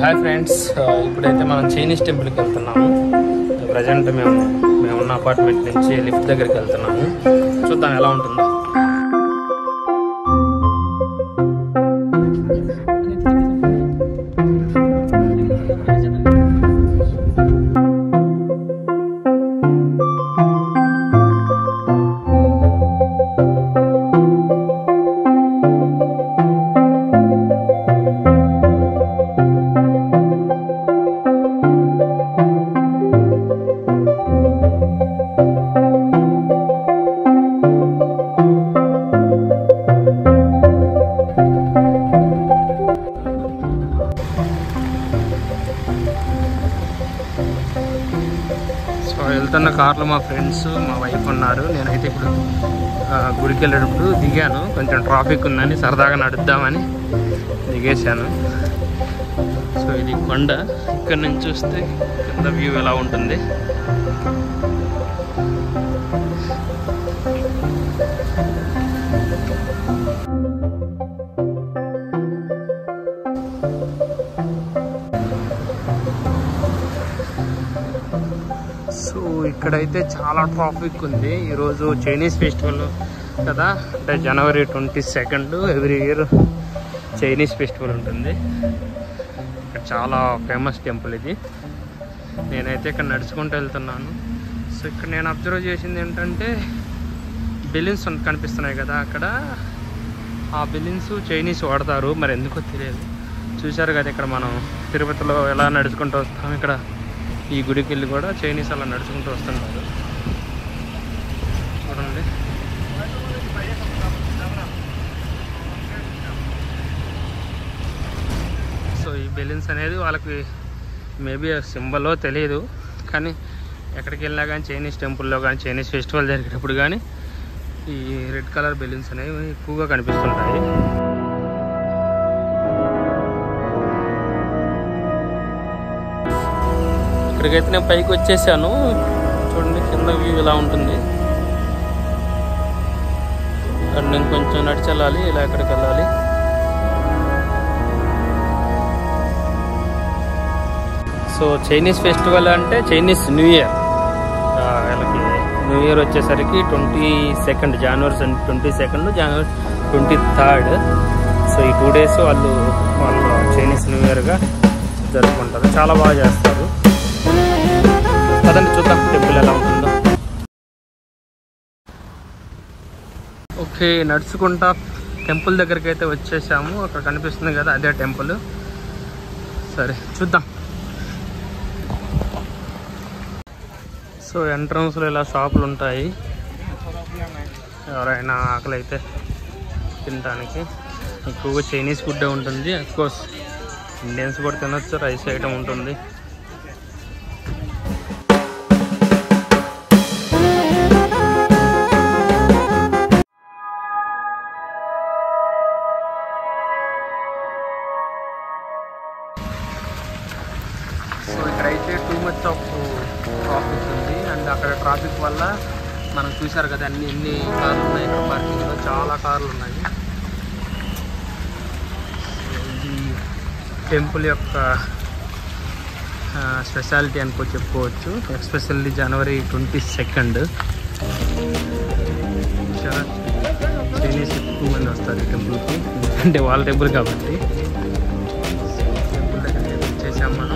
Hi friends, ఇప్పుడైతే మనం Chinese టెంపుల్కి వెళ్తున్నాము. ప్రజెంట్ మేమున్న అపార్ట్మెంట్ నుంచి లిఫ్ట్ దగ్గరికి వెళ్తున్నాము. చూద్దాం ఎలా ఉంటుందో. వెళ్తున్న కార్లో మా ఫ్రెండ్స్, మా వైఫ్ ఉన్నారు. నేనైతే ఇప్పుడు గుడికి వెళ్ళేటప్పుడు దిగాను. కొంచెం ట్రాఫిక్ ఉందని సరదాగా నడుద్దామని దిగేశాను. సో ఇది కొండ. ఇక్కడ నుంచి చూస్తే కింద వ్యూ ఎలా ఉంటుంది. సో ఇక్కడైతే చాలా ట్రాఫిక్ ఉంది. ఈరోజు చైనీస్ ఫెస్టివల్ కదా, అంటే జనవరి 22 ఎవ్రీ ఇయర్ చైనీస్ ఫెస్టివల్ ఉంటుంది. ఇక్కడ చాలా ఫేమస్ టెంపుల్ ఇది. నేనైతే ఇక్కడ నడుచుకుంటూ వెళ్తున్నాను. సో ఇక్కడ నేను అబ్జర్వ్ చేసింది ఏంటంటే, బెలూన్స్ కనిపిస్తున్నాయి కదా, అక్కడ ఆ బెలూన్స్ చైనీస్ వాడతారు, మరి ఎందుకో తెలియదు. చూశారు కదా ఇక్కడ మనం తిరుపతిలో ఎలా నడుచుకుంటూ వస్తాం, ఇక్కడ ఈ గుడికి వెళ్ళి కూడా చైనీస్ అలా నడుచుకుంటూ వస్తున్నారు. చూడండి. సో ఈ బెలూన్స్ అనేది వాళ్ళకి మేబీ సింబల్లో తెలియదు, కానీ ఎక్కడికి వెళ్ళినా కానీ చైనీస్ టెంపుల్లో కానీ చైనీస్ ఫెస్టివల్ జరిగేటప్పుడు కానీ ఈ రెడ్ కలర్ బెలూన్స్ అనేవి ఎక్కువగా కనిపిస్తుంటాయి. ఇక్కడికైతే నేను పైకి వచ్చేసాను. చూడండి కింద వ్యూ ఇలా ఉంటుంది. అక్కడ నేను కొంచెం నడిచి వెళ్ళాలి, ఇలా ఎక్కడికి వెళ్ళాలి. సో చైనీస్ ఫెస్టివల్ అంటే చైనీస్ న్యూ ఇయర్. వీళ్ళకి న్యూ ఇయర్ వచ్చేసరికి 22 జనవరి 22, జనవరి 23. సో ఈ 2 days వాళ్ళు చైనీస్ న్యూ ఇయర్గా జరుపుకుంటారు. చాలా బాగా చేస్తారు. పదండి చూద్దాం టెంపుల్ ఎలా ఉంటుందో. ఓకే, నడుచుకుంటా టెంపుల్ దగ్గరికి అయితే వచ్చేసాము. అక్కడ కనిపిస్తుంది కదా, అదే టెంపుల్. సరే చూద్దాం. సో ఎంట్రన్స్లో ఇలా షాపులు ఉంటాయి, ఎవరైనా ఆకలి అయితే తినడానికి. ఎక్కువగా చైనీస్ ఫుడ్ ఉంటుంది. అఫ్కోర్స్ ఇండియన్స్ కూడా తినొచ్చు, రైస్ ఐటమ్ ఉంటుంది. సో ఇక్కడైతే టూ మచ్ ఆఫ్ ట్రాఫిక్ ఉంది. అండ్ అక్కడ ట్రాఫిక్ వల్ల మనం చూసారు కదా ఎన్ని కార్లు ఉన్నాయి ఇక్కడ పార్కింగ్లో. చాలా కార్లు ఉన్నాయి. ఇది టెంపుల్ యొక్క స్పెషాలిటీ అనుకో చెప్పుకోవచ్చు. ఎస్పెషల్లీ జనవరి 22 చైనీస్ ఎక్కువ మంది వస్తారు ఈ టెంపుల్కి, ఎందుకంటే వాళ్ళ టెంపుల్ కాబట్టి. టెంపుల్ దగ్గర వచ్చేసాం మనం.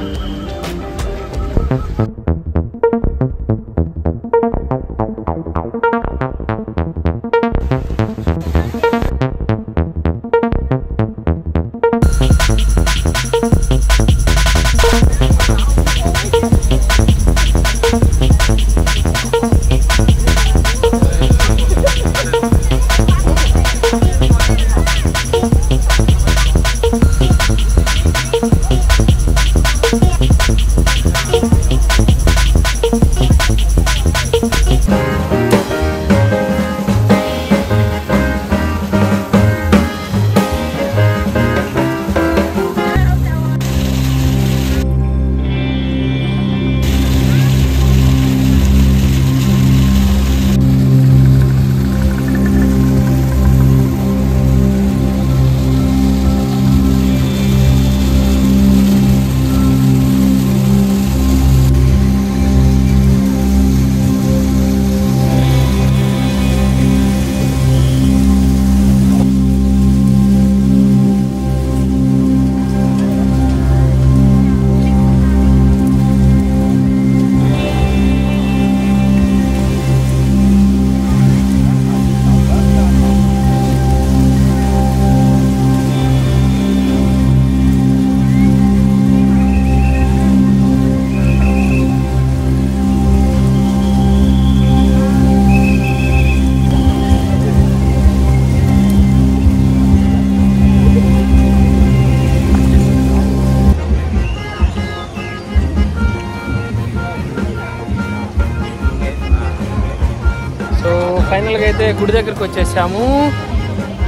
ఇప్పుడైతే గుడి దగ్గరికి వచ్చేసాము.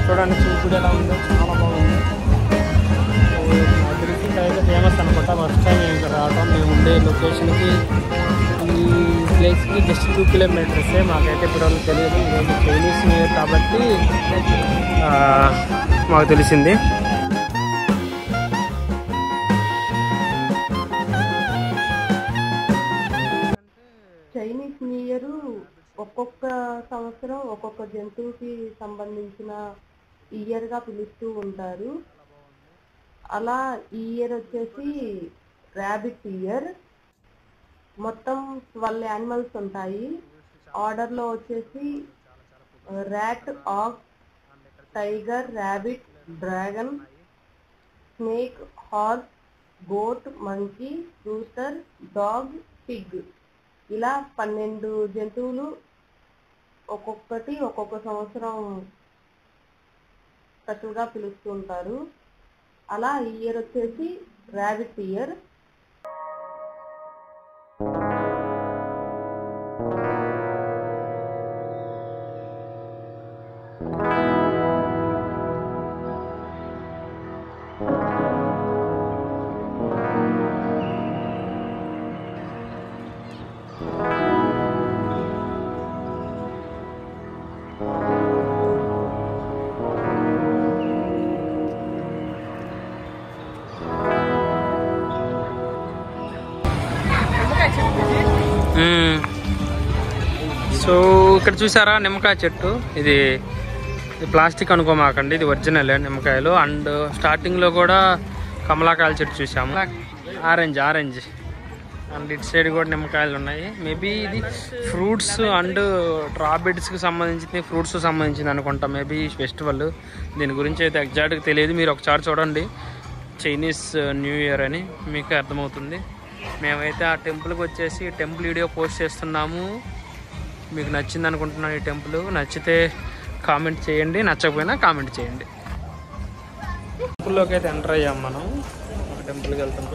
చూడండి గుడి ఎలా ఉందో, చాలా బాగుంది. గుడికి అయితే ఫేమస్ అనమాట. ఫస్ట్ టైం మేము ఇక్కడ రావటం. మేము ఉండే లొకేషన్కి ఈ ప్లేస్కి జస్ట్ 2 కిలోమీటర్సే. మాకైతే ఇప్పుడు తెలియదు. ఈరోజు చైనీస్ న్యూ ఇయర్ కాబట్టి మాకు తెలిసింది. చైనీస్ న్యూ ఇయర్ ఒక్కొక్క సంవత్సరం ఒక్కొక్క జంతువుకి సంబంధించిన ఇయర్గా పిలుస్తూ ఉంటారు. అలా ఈ ఇయర్ వచ్చేసి ర్యాబిట్ ఇయర్. మొత్తం 12 యానిమల్స్ ఉంటాయి. ఆర్డర్లో వచ్చేసి rat, ox, tiger, rabbit, dragon, snake, horse, goat, monkey, rooster, dog, pig. ఇలా 12 జంతువులు ఒక్కొక్కటి ఒక్కొక్క సంవత్సరం స్పెషల్గా పిలుస్తూ ఉంటారు. అలా ఈ ఇయర్ వచ్చేసి ర్యాబిట్ ఇయర్. సో ఇక్కడ చూసారా నిమ్మకాయ చెట్టు. ఇది ప్లాస్టిక్ అనుకోమాకండి, ఇది ఒరిజినల్ నిమ్మకాయలు. అండ్ స్టార్టింగ్లో కూడా కమలాకాయల చెట్టు చూసాము. ఆరెంజ్ అండ్ ఇటు సైడ్ కూడా నిమ్మకాయలు ఉన్నాయి. మేబీ ఇది ఫ్రూట్స్ అండ్ ర్యాబిట్స్కి సంబంధించింది, ఫ్రూట్స్ సంబంధించింది అనుకుంటా. మేబీ ఫెస్టివల్, దీని గురించి అయితే ఎగ్జాక్ట్గా తెలియదు. మీరు ఒకసారి చూడండి, చైనీస్ న్యూ ఇయర్ అని మీకు అర్థమవుతుంది. మేమైతే ఆ టెంపుల్కి వచ్చేసి టెంపుల్ వీడియో పోస్ట్ చేస్తున్నాము. మీకు నచ్చింది అనుకుంటున్నాను. ఈ టెంపుల్ నచ్చితే కామెంట్ చేయండి, నచ్చకపోయినా కామెంట్ చేయండి. టెంపుల్లోకి అయితే ఎంటర్ అయ్యాం మనం. ఒక టెంపుల్కి వెళ్తున్నాం.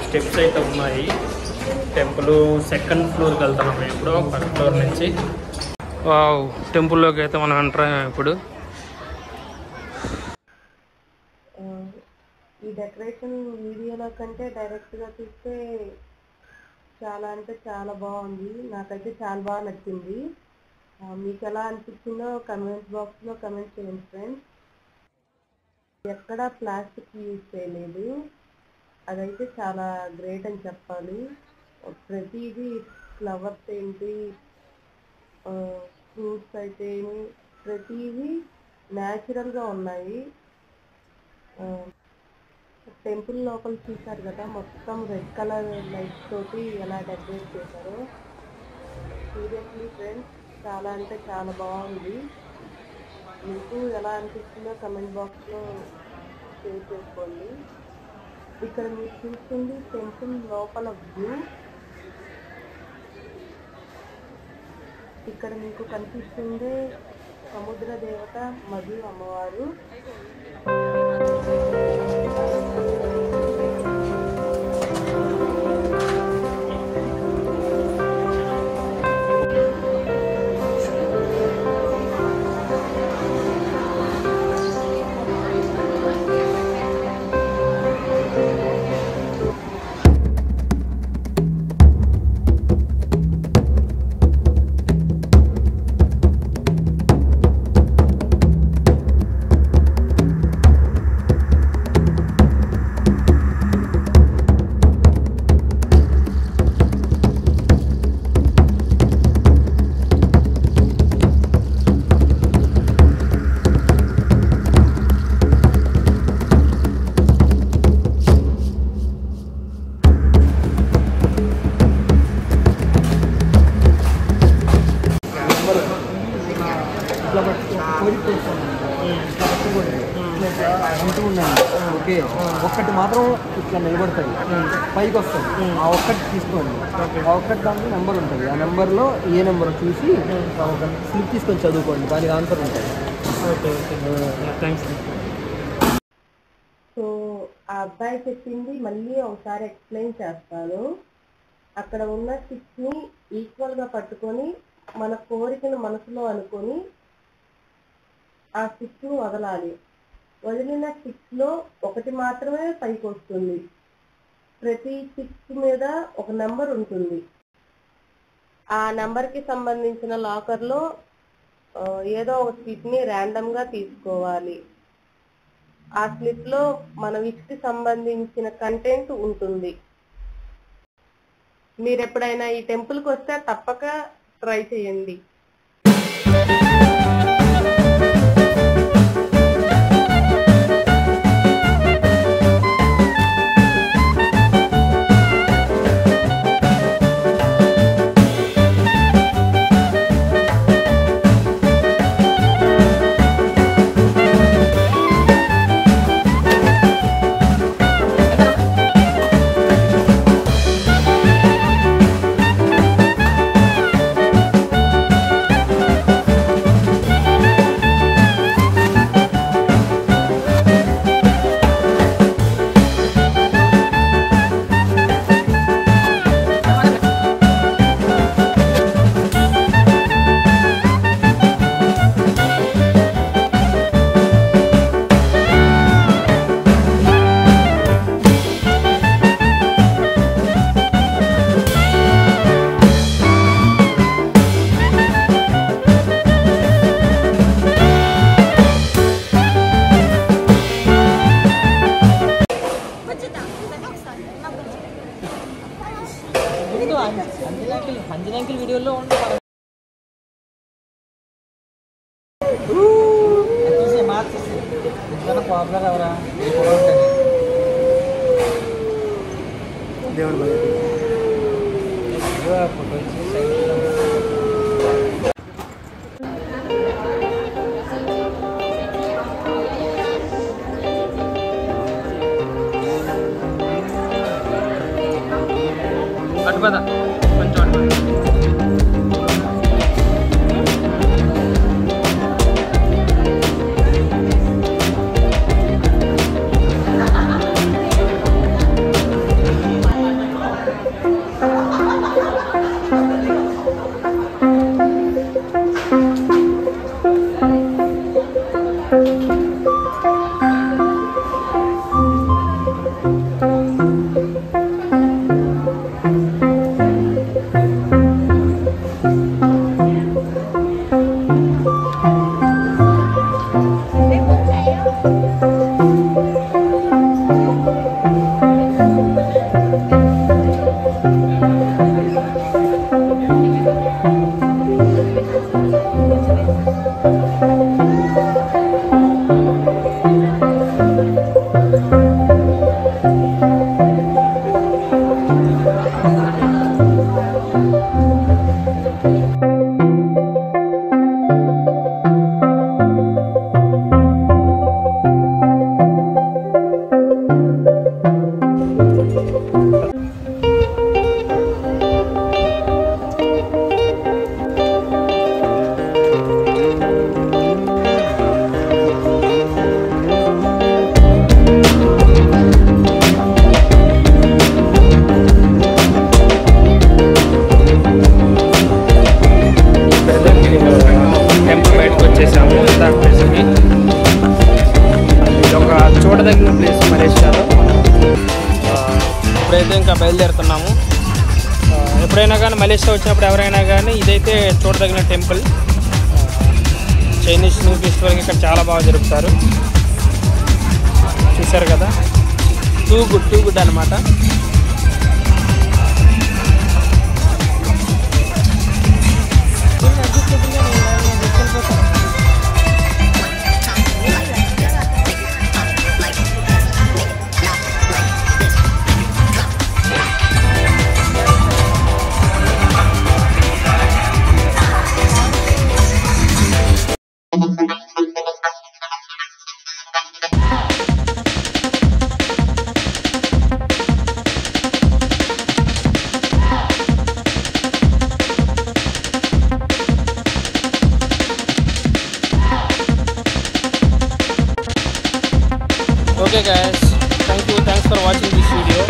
స్టెప్స్ అయితే ఉన్నాయి. టెంపుల్ 2nd ఫ్లోర్కి వెళ్తున్నాం ఇప్పుడు, 1st ఫ్లోర్ నుంచి. వావ్, టెంపుల్లోకి అయితే మనం ఎంటర్ అయ్యాం ఇప్పుడు. ఈ డెకరేషన్ వీడియోలో కంటే డైరెక్ట్గా చూస్తే చాలా అంటే చాలా బాగుంది. నాకైతే చాలా బాగా నచ్చింది. మీకు ఎలా అనిపించిందో కమెంట్ బాక్స్లో కమెంట్ చేయండి ఫ్రెండ్స్. ఎక్కడా ప్లాస్టిక్ యూజ్ చేయలేదు. అదైతే చాలా గ్రేట్ అని చెప్పాలి. ప్రతిదీ ఫ్లవర్స్ ఏంటి, ఫ్రూట్స్ అయితే ప్రతిదీ న్యాచురల్గా ఉన్నాయి. టెంపుల్ లోపల చూసారు కదా, మొత్తం రెడ్ కలర్ లైట్స్ తోటి ఎలా డెకరేట్ చేశారో. సీరియస్లీ ఫ్రెండ్స్, చాలా అంటే చాలా బాగుంది. మీకు ఎలా అనిపిస్తుందో కమెంట్ బాక్స్లో షేర్ చేసుకోండి. ఇక్కడ మీరు చూస్తుంది టెంపుల్ లోపల వ్యూ. ఇక్కడ మీకు కనిపిస్తుందే సముద్ర దేవత మరియు అమ్మవారు. ఓకే, ఒక్కటి మాత్రం ఇట్లా నిలబడుతుంది, పైకి వస్తుంది. ఆ ఒక్కటి తీసుకోండి. ఆ ఒక్కటి దాంట్లో నెంబర్ ఉంటుంది. ఆ నెంబర్లో ఏ నెంబర్ చూసి ఒక స్లిప్ తీసుకొని చదువుకోండి, దానికి ఆన్సర్ ఉంటుంది. Okay okay thanks. సో ఆ అబ్బాయి చెప్పింది మళ్ళీ ఒకసారి ఎక్స్ప్లెయిన్ చేస్తాను. అక్కడ ఉన్న స్టిక్స్ని ఈక్వల్గా పట్టుకొని మన కోరికను మనసులో అనుకొని ఆ స్టిక్స్ని వదలాలి. వదిలిన స్టిక్స్లో ఒకటి మాత్రమే పైకి వస్తుంది. ప్రతి స్టిక్స్ మీద ఒక నెంబర్ ఉంటుంది. ఆ నెంబర్కి సంబంధించిన లాకర్లో ఏదో ఒక స్లిప్ని ర్యాండమ్గా తీసుకోవాలి. ఆ స్లిప్లో మన విష్కి సంబంధించిన కంటెంట్ ఉంటుంది. మీరు ఎప్పుడైనా ఈ టెంపుల్కి వస్తే తప్పక ట్రై చేయండి. అంజనాకి వీడియోలో చూసి మార్చేసి ఇంట్లో పాపులర్ ఎవరా దేవుడు ఫోటో అటు పద కొంచెం అటు పద. టెంపుల్ బయటకు వచ్చేసాము. ప్లేస్కి ఇది ఒక చూడదగిన ప్లేస్ మలేషియాలో. ఇప్పుడైతే ఇంకా బయలుదేరుతున్నాము. ఎప్పుడైనా కానీ మలేషియా వచ్చినప్పుడు ఎవరైనా కానీ ఇదైతే చూడదగిన టెంపుల్. చైనీస్ న్యూ ఫెస్టివల్కి ఇక్కడ చాలా బాగా జరుపుతారు. చూశారు కదా, టూ గుడ్ అనమాట. Okay guys, thanks for watching this video.